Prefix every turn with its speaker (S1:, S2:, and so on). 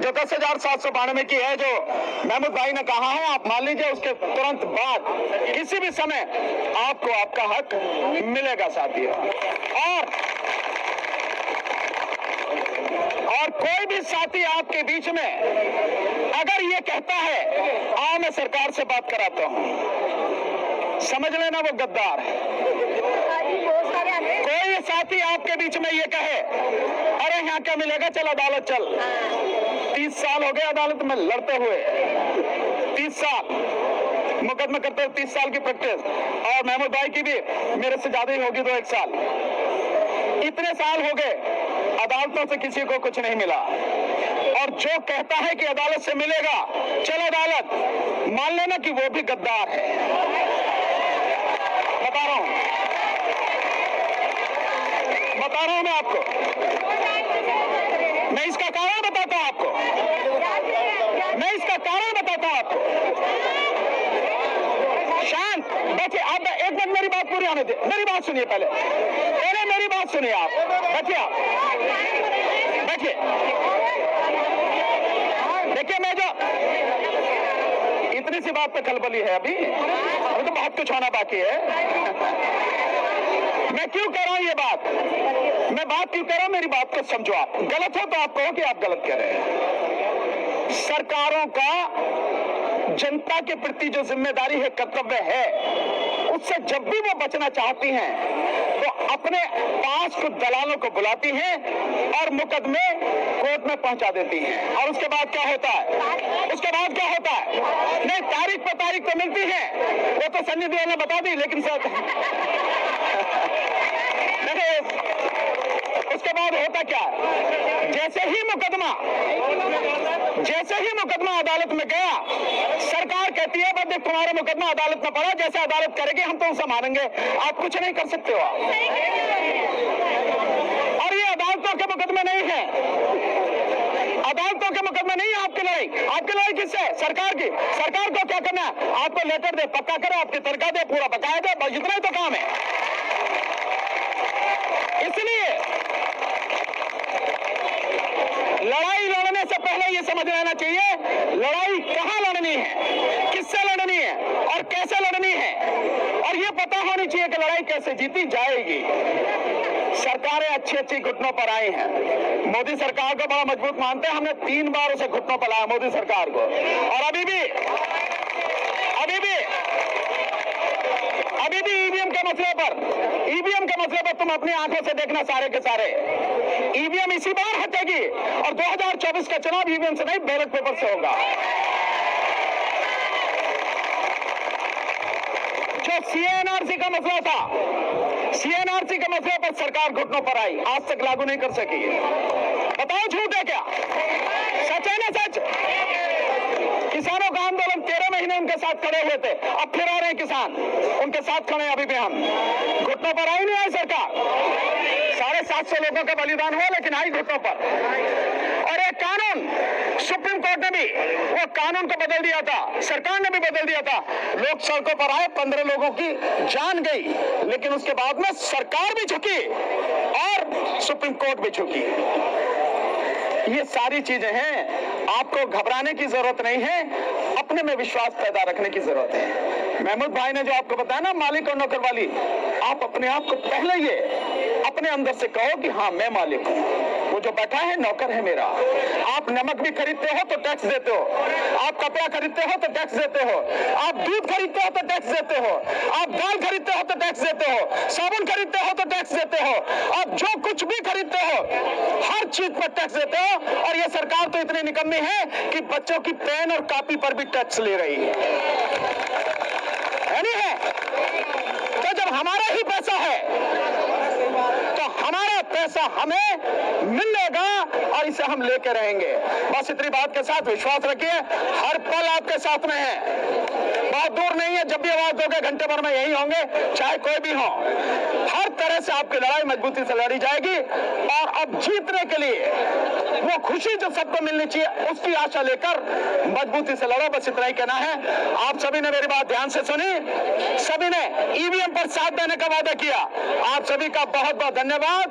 S1: जो 10,792 की है, जो महमूद भाई ने कहा है, आप मान लीजिए उसके तुरंत बाद किसी भी समय आपको आपका हक मिलेगा साथियों। और कोई भी साथी आपके बीच में अगर ये कहता है आओ मैं सरकार से बात कराता हूं, समझ लेना वो गद्दार है। कोई साथी आपके बीच में ये कहे अरे यहाँ क्या मिलेगा, चल अदालत चल। 30 साल हो गए अदालत में लड़ते हुए, 30 साल मुकदमा करते हुए, 30 साल की प्रैक्टिस, और महमूद भाई की भी मेरे से ज्यादा ही होगी 2-1 साल। इतने साल हो गए अदालतों से किसी को कुछ नहीं मिला, और जो कहता है कि अदालत से मिलेगा, चलो अदालत, मान लेना कि वो भी गद्दार है। बता रहा हूं मैं आपको, मैं इसका कारण बताता हूं आपको, मैं इसका कारण बताता हूं आपको। शांत बैठिए आप, एक मिनट मेरी बात पूरी होने दे, मेरी बात सुनिए पहले मेरी बात सुनिए आप, बैठिए आप, बैठिए। देखिए मैं जो इतनी सी बात पे खलबली है, अभी तो बहुत कुछ होना बाकी है। मैं क्यों कह रहा हूं ये बात, मैं बात क्यों कह रहा हूं, मेरी बात को समझो। आप गलत हो तो आप कहो कि आप गलत कह रहे हैं। सरकारों का जनता के प्रति जो जिम्मेदारी है, कर्तव्य है, उससे जब भी वो बचना चाहती हैं तो अपने पास कुछ दलालों को बुलाती हैं और मुकदमे कोर्ट में पहुंचा देती हैं। और उसके बाद क्या होता है, उसके बाद क्या होता है, नहीं तारीख पर तारीख तो मिलती है, वो तो सन्नी देओल ने बता दी, लेकिन उसके बाद होता क्या है, जैसे ही मुकदमा अदालत में गया, सरकार कहती है बस तुम्हारा मुकदमा अदालत में पड़ा, जैसे अदालत करेगी हम तो उसे मानेंगे, आप कुछ नहीं कर सकते हो। और ये अदालतों के मुकदमे नहीं है, अदालतों के मुकदमे नहीं है आपकी लड़ाई किससे, सरकार की। सरकार को क्या करना है, आपको लेटर दे, पक्का करे, आपकी तनख्वाह दे, पूरा बकाया दे, बस इतना ही तो काम है। इसलिए लड़ाई लड़ने से पहले ये समझ लेना चाहिए लड़ाई कहां लड़नी है, किससे लड़नी है और कैसे लड़नी है, और ये पता होनी चाहिए कि लड़ाई कैसे जीती जाएगी। सरकारें अच्छी घुटनों पर आई हैं, मोदी सरकार को बड़ा मजबूत मानते हैं, हमने 3 बार उसे घुटनों पर लाया मोदी सरकार को, और अभी भी ईवीएम के मसले पर तुम अपनी आंखों से देखना, सारे के सारे ईवीएम इसी बार हटेगी, और 2024 का चुनाव ईवीएम से नहीं बैलेट पेपर से होगा। जो सीएनआरसी का मसला था, सीएनआरसी के मसले पर सरकार घुटनों पर आई, आज तक लागू नहीं कर सकी। बताओ झूठ है क्या, सच है ना सच। किसानों का आंदोलन 13 महीने उनके साथ खड़े हुए थे, अब फिर आ रहे हैं किसान, उनके साथ खड़े अभी भी हम। घुटनों पर आई नहीं आई सरकार, 750 लोगों का बलिदान हुआ, लेकिन आई घुटनों पर। और एक कानून सुप्रीम कोर्ट ने भी वो कानून को बदल दिया था, सरकार ने भी बदल दिया था, लोग सड़कों पर आए, 15 लोगों की जान गई, लेकिन उसके बाद में सरकार भी झुकी और सुप्रीम कोर्ट भी झुकी। ये सारी चीजें हैं, आपको घबराने की जरूरत नहीं है, अपने में विश्वास पैदा रखने की जरूरत है। महमूद भाई ने जो आपको बताया ना, मालिक और नौकर वाली, आप अपने आप को पहले ये अपने अंदर से कहो कि हाँ मैं मालिक हूँ, वो जो बैठा है नौकर है मेरा। आप नमक भी खरीदते हो तो टैक्स देते हो, आप कपड़ा खरीदते हो तो टैक्स देते हो, आप दूध खरीदते हो तो टैक्स देते हो, आप दाल खरीदते हो तो टैक्स देते हो, साबुन खरीदते हो तो टैक्स देते हो, आप जो कुछ भी खरीदते हो हर चीज पर टैक्स देते हो। और ये सरकार तो इतनी निकम्मी है कि बच्चों की पेन और कॉपी पर भी टैक्स ले रही है नहीं है? तो जब हमारा ही पैसा है तो हमारा पैसा हमें मिलेगा और इसे हम लेके रहेंगे। बस इतनी बात के साथ विश्वास रखिए, हर पल आपके साथ में है, बहुत दूर नहीं है, जब भी आवाज दोगे घंटे भर में यही होंगे, चाहे कोई भी हो। हर तरह से आपकी लड़ाई मजबूती से लड़ी जाएगी, और अब जीतने के लिए वो खुशी जो सबको मिलनी चाहिए उसकी आशा लेकर मजबूती से लड़ो। बस इतना ही कहना है। आप सभी ने मेरी बात ध्यान से सुनी, सभी ने ईवीएम पर साथ देने का वादा किया, आप सभी का बहुत बहुत धन्यवाद।